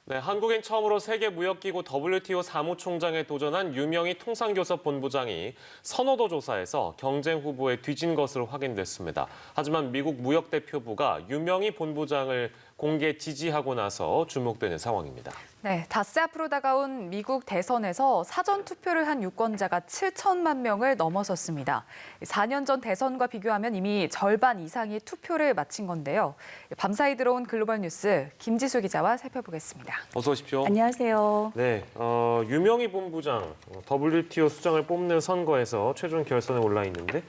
네, 한국인 처음으로 세계무역기구 WTO 사무총장에 도전한 유명희 통상교섭 본부장이 선호도 조사에서 경쟁 후보에 뒤진 것으로 확인됐습니다. 하지만 미국 무역대표부가 유명희 본부장을 공개 지지하고 나서 주목되는 상황입니다. 네, 닷새 앞으로 다가온 미국 대선에서 사전 투표를 한 유권자가 7천만 명을 넘어섰습니다. 4년 전 대선과 비교하면 이미 절반 이상이 투표를 마친 건데요. 밤사이 들어온 글로벌 뉴스 김지수 기자와 살펴보겠습니다. 어서 오십시오. 안녕하세요. 네, 유명희 본부장 WTO 수장을 뽑는 선거에서 최종 결선에 올라 있는데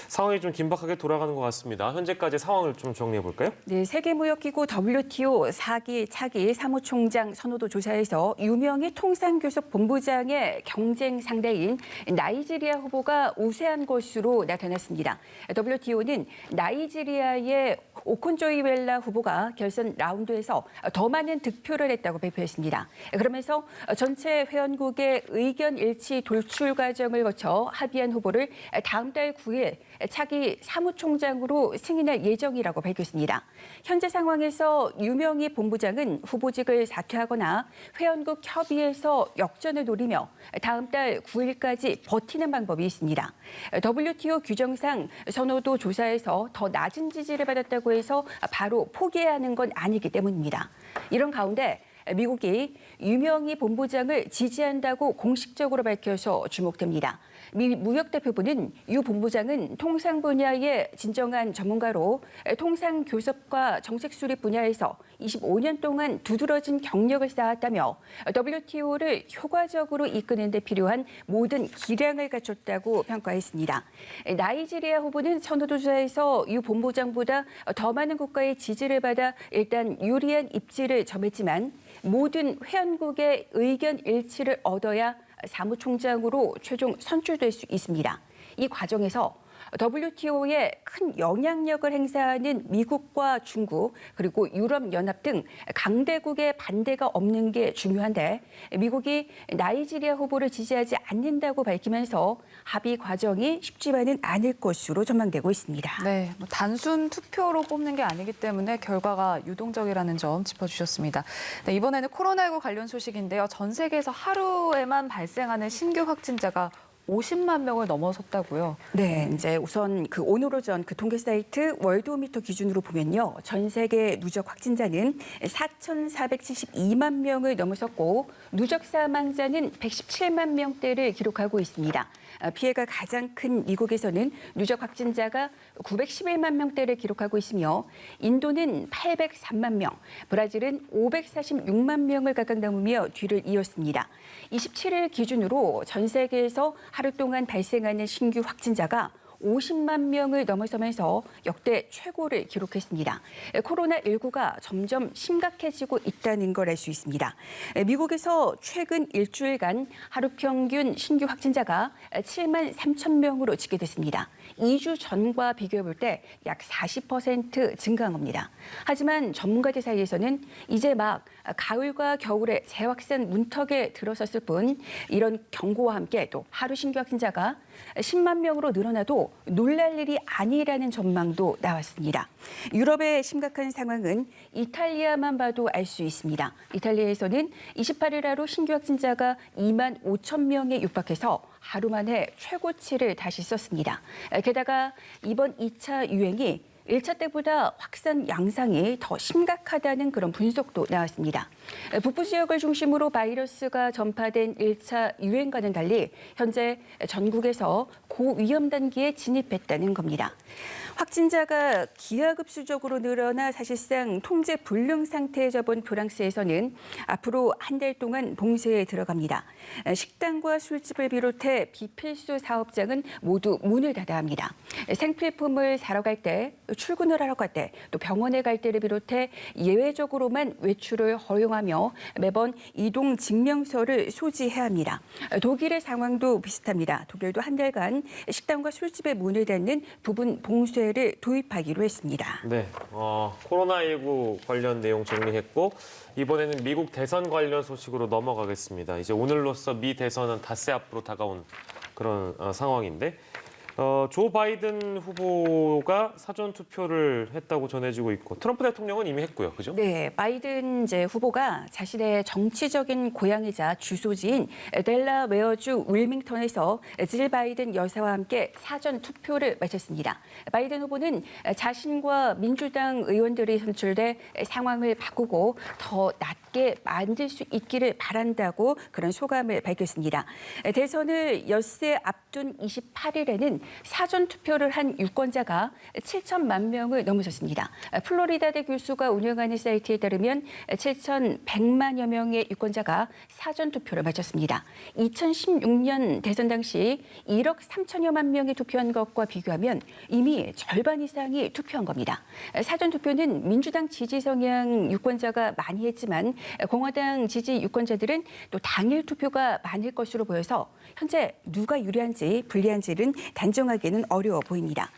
상황이 좀 긴박하게 돌아가는 것 같습니다. 현재까지 상황을 좀 정리해 볼까요? 네, 세계무역기구 WTO 차기 사무총장 선호도 조사에서 유명희 통상교섭 본부장의 경쟁 상대인 나이지리아 후보가 우세한 것으로 나타났습니다. WTO는 나이지리아의 오콘조이웰라 후보가 결선 라운드에서 더 많은 득표를 했다고 발표했습니다. 그러면서 전체 회원국의 의견 일치 돌출 과정을 거쳐 합의한 후보를 다음 달 9일 차기 사무총장으로 승인할 예정이라고 밝혔습니다. 현재 상황에서 유명희 본부장은 후보직을 사퇴하거나 회원국 협의에서 역전을 노리며 다음 달 9일까지 버티는 방법이 있습니다. WTO 규정상 선호도 조사에서 더 낮은 지지를 받았다고 해서 바로 포기해야 하는 건 아니기 때문입니다. 이런 가운데 미국이 유명희 본부장을 지지한다고 공식적으로 밝혀서 주목됩니다. 미 무역대표부는 유 본부장은 통상 분야의 진정한 전문가로 통상 교섭과 정책 수립 분야에서 25년 동안 두드러진 경력을 쌓았다며 WTO를 효과적으로 이끄는 데 필요한 모든 기량을 갖췄다고 평가했습니다. 나이지리아 후보는 선호도 조사에서 유 본부장보다 더 많은 국가의 지지를 받아 일단 유리한 입지를 점했지만 모든 회원국의 의견 일치를 얻어야 사무총장으로 최종 선출될 수 있습니다. 이 과정에서 WTO에 큰 영향력을 행사하는 미국과 중국 그리고 유럽연합 등 강대국의 반대가 없는 게 중요한데 미국이 나이지리아 후보를 지지하지 않는다고 밝히면서 합의 과정이 쉽지만은 않을 것으로 전망되고 있습니다. 네, 단순 투표로 뽑는 게 아니기 때문에 결과가 유동적이라는 점 짚어주셨습니다. 네, 이번에는 코로나19 관련 소식인데요. 전 세계에서 하루에만 발생하는 신규 확진자가 50만 명을 넘어섰다고요. 네, 이제 우선 오늘 오전 통계 사이트 월드오미터 기준으로 보면요. 전 세계 누적 확진자는 4,472만 명을 넘어섰고 누적 사망자는 117만 명대를 기록하고 있습니다. 피해가 가장 큰 미국에서는 누적 확진자가 911만 명대를 기록하고 있으며 인도는 803만 명, 브라질은 546만 명을 각각 넘으며 뒤를 이었습니다. 27일 기준으로 전 세계에서 하루 동안 발생하는 신규 확진자가 50만 명을 넘어서면서 역대 최고를 기록했습니다. 코로나19가 점점 심각해지고 있다는 걸 알 수 있습니다. 미국에서 최근 일주일간 하루 평균 신규 확진자가 7만 3천 명으로 집계됐습니다. 2주 전과 비교해 볼 때 약 40% 증가한 겁니다. 하지만 전문가들 사이에서는 이제 막 가을과 겨울에 재확산 문턱에 들어섰을 뿐 이런 경고와 함께 또 하루 신규 확진자가 10만 명으로 늘어나도 놀랄 일이 아니라는 전망도 나왔습니다. 유럽의 심각한 상황은 이탈리아만 봐도 알 수 있습니다. 이탈리아에서는 28일 하루 신규 확진자가 2만 5천 명에 육박해서 하루 만에 최고치를 다시 썼습니다. 게다가 이번 2차 유행이 1차 때보다 확산 양상이 더 심각하다는 그런 분석도 나왔습니다. 북부 지역을 중심으로 바이러스가 전파된 1차 유행과는 달리 현재 전국에서 고위험 단계에 진입했다는 겁니다. 확진자가 기하급수적으로 늘어나 사실상 통제 불능 상태에 접은 프랑스에서는 앞으로 한 달 동안 봉쇄에 들어갑니다. 식당과 술집을 비롯해 비필수 사업장은 모두 문을 닫아야 합니다. 생필품을 사러 갈 때, 출근을 하러 갈 때, 또 병원에 갈 때를 비롯해 예외적으로만 외출을 허용하며 매번 이동 증명서를 소지해야 합니다. 독일의 상황도 비슷합니다. 독일도 한 달간 식당과 술집의 문을 닫는 부분 봉쇄를 도입하기로 했습니다. 네, 코로나19 관련 내용 정리했고 이번에는 미국 대선 관련 소식으로 넘어가겠습니다. 이제 오늘로써 미 대선은 닷새 앞으로 다가온 그런 상황인데 조 바이든 후보가 사전 투표를 했다고 전해지고 있고 트럼프 대통령은 이미 했고요. 그죠? 네, 바이든 후보가 자신의 정치적인 고향이자 주소지인 델라웨어주 윌밍턴에서 질 바이든 여사와 함께 사전 투표를 마쳤습니다. 바이든 후보는 자신과 민주당 의원들이 선출돼 상황을 바꾸고 더 낫게 만들 수 있기를 바란다고 그런 소감을 밝혔습니다. 대선을 엿새 앞둔 28일에는 사전 투표를 한 유권자가 7천만 명을 넘어섰습니다. 플로리다대 교수가 운영하는 사이트에 따르면 7,100만여 명의 유권자가 사전 투표를 마쳤습니다. 2016년 대선 당시 1억 3천여만 명이 투표한 것과 비교하면 이미 절반 이상이 투표한 겁니다. 사전 투표는 민주당 지지 성향 유권자가 많이 했지만 공화당 지지 유권자들은 또 당일 투표가 많을 것으로 보여서 현재 누가 유리한지 불리한지는 단정하기는 어려워 보입니다.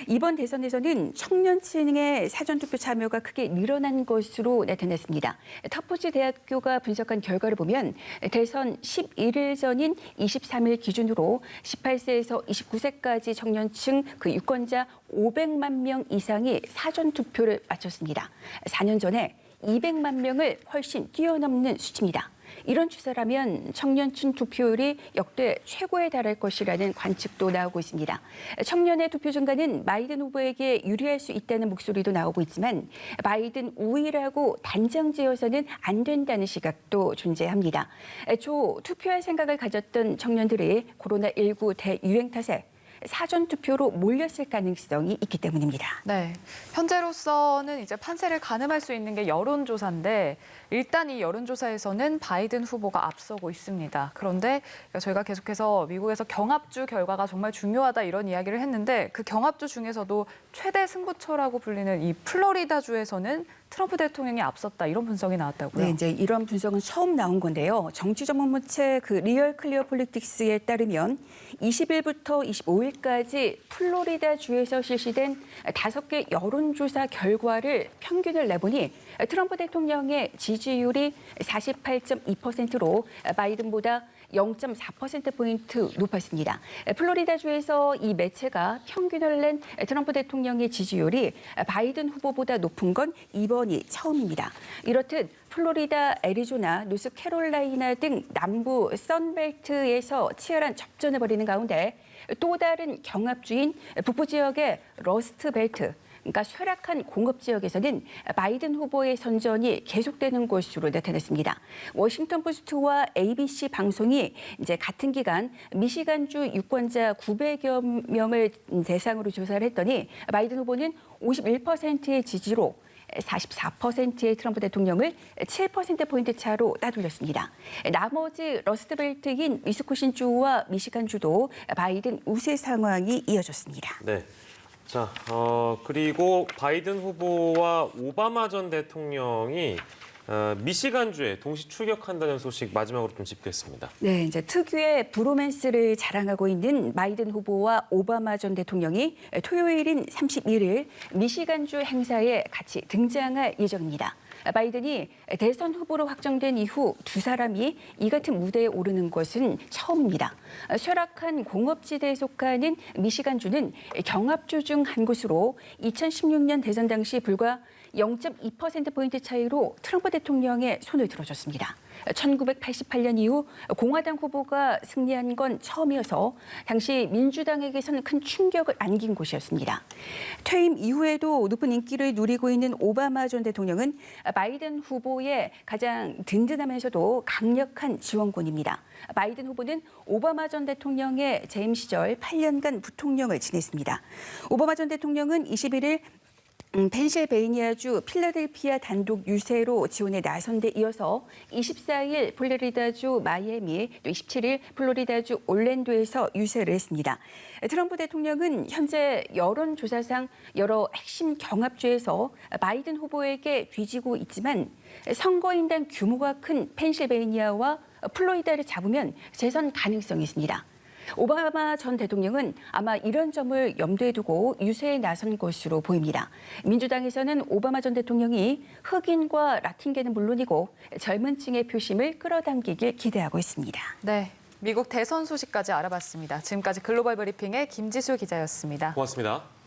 이번 대선에서는 청년층의 사전투표 참여가 크게 늘어난 것으로 나타났습니다. 터프지 대학교가 분석한 결과를 보면 대선 11일 전인 23일 기준으로 18세에서 29세까지 청년층 그 유권자 500만 명 이상이 사전투표를 마쳤습니다. 4년 전에 200만 명을 훨씬 뛰어넘는 수치입니다. 이런 추세라면 청년층 투표율이 역대 최고에 달할 것이라는 관측도 나오고 있습니다. 청년의 투표 증가는 바이든 후보에게 유리할 수 있다는 목소리도 나오고 있지만 바이든 우위라고 단정 지어서는 안 된다는 시각도 존재합니다. 애초 투표할 생각을 가졌던 청년들이 코로나19 대유행 탓에 사전투표로 몰렸을 가능성이 있기 때문입니다. 네, 현재로서는 이제 판세를 가늠할 수 있는 게 여론조사인데 일단 이 여론조사에서는 바이든 후보가 앞서고 있습니다. 그런데 저희가 계속해서 미국에서 경합주 결과가 정말 중요하다 이런 이야기를 했는데 그 경합주 중에서도 최대 승부처라고 불리는 이 플로리다주에서는 트럼프 대통령이 앞섰다 이런 분석이 나왔다고요. 네, 이제 이런 분석은 처음 나온 건데요. 정치 전문 매체 그 리얼 클리어 폴리틱스에 따르면 20일부터 25일까지 플로리다 주에서 실시된 5개 여론조사 결과를 평균을 내보니 트럼프 대통령의 지지율이 48.2%로 바이든보다 0.4%포인트 높았습니다. 플로리다주에서 이 매체가 평균을 낸 트럼프 대통령의 지지율이 바이든 후보보다 높은 건 이번이 처음입니다. 이렇듯 플로리다, 애리조나, 노스캐롤라이나 등 남부 선벨트에서 치열한 접전을 벌이는 가운데 또 다른 경합주인 북부 지역의 러스트벨트, 그러니까 쇠락한 공업 지역에서는 바이든 후보의 선전이 계속되는 것으로 나타났습니다. 워싱턴 포스트와 ABC 방송이 이제 같은 기간 미시간주 유권자 900여 명을 대상으로 조사를 했더니 바이든 후보는 51%의 지지로 44%의 트럼프 대통령을 7%포인트 차로 따돌렸습니다. 나머지 러스트벨트인 위스콘신주와 미시간주도 바이든 우세 상황이 이어졌습니다. 네. 자, 그리고 바이든 후보와 오바마 전 대통령이 미시간주에 동시 출격한다는 소식 마지막으로 좀 짚겠습니다. 네, 이제 특유의 브로맨스를 자랑하고 있는 바이든 후보와 오바마 전 대통령이 토요일인 31일 미시간주 행사에 같이 등장할 예정입니다. 바이든이 대선 후보로 확정된 이후 두 사람이 이 같은 무대에 오르는 것은 처음입니다. 쇠락한 공업지대에 속하는 미시간주는 경합주 중 한 곳으로 2016년 대선 당시 불과 0.2%포인트 차이로 트럼프 대통령의 손을 들어줬습니다. 1988년 이후 공화당 후보가 승리한 건 처음이어서 당시 민주당에게서는 큰 충격을 안긴 곳이었습니다. 퇴임 이후에도 높은 인기를 누리고 있는 오바마 전 대통령은 바이든 후보의 가장 든든하면서도 강력한 지원군입니다. 바이든 후보는 오바마 전 대통령의 재임 시절 8년간 부통령을 지냈습니다. 오바마 전 대통령은 21일 펜실베이니아주 필라델피아 단독 유세로 지원에 나선 데 이어서 24일 플로리다주 마이애미, 또 27일 플로리다주 올랜도에서 유세를 했습니다. 트럼프 대통령은 현재 여론조사상 여러 핵심 경합주에서 바이든 후보에게 뒤지고 있지만 선거인단 규모가 큰 펜실베이니아와 플로리다를 잡으면 재선 가능성이 있습니다. 오바마 전 대통령은 아마 이런 점을 염두에 두고 유세에 나선 것으로 보입니다. 민주당에서는 오바마 전 대통령이 흑인과 라틴계는 물론이고 젊은 층의 표심을 끌어당기길 기대하고 있습니다. 네. 미국 대선 소식까지 알아봤습니다. 지금까지 글로벌 브리핑의 김지수 기자였습니다. 고맙습니다.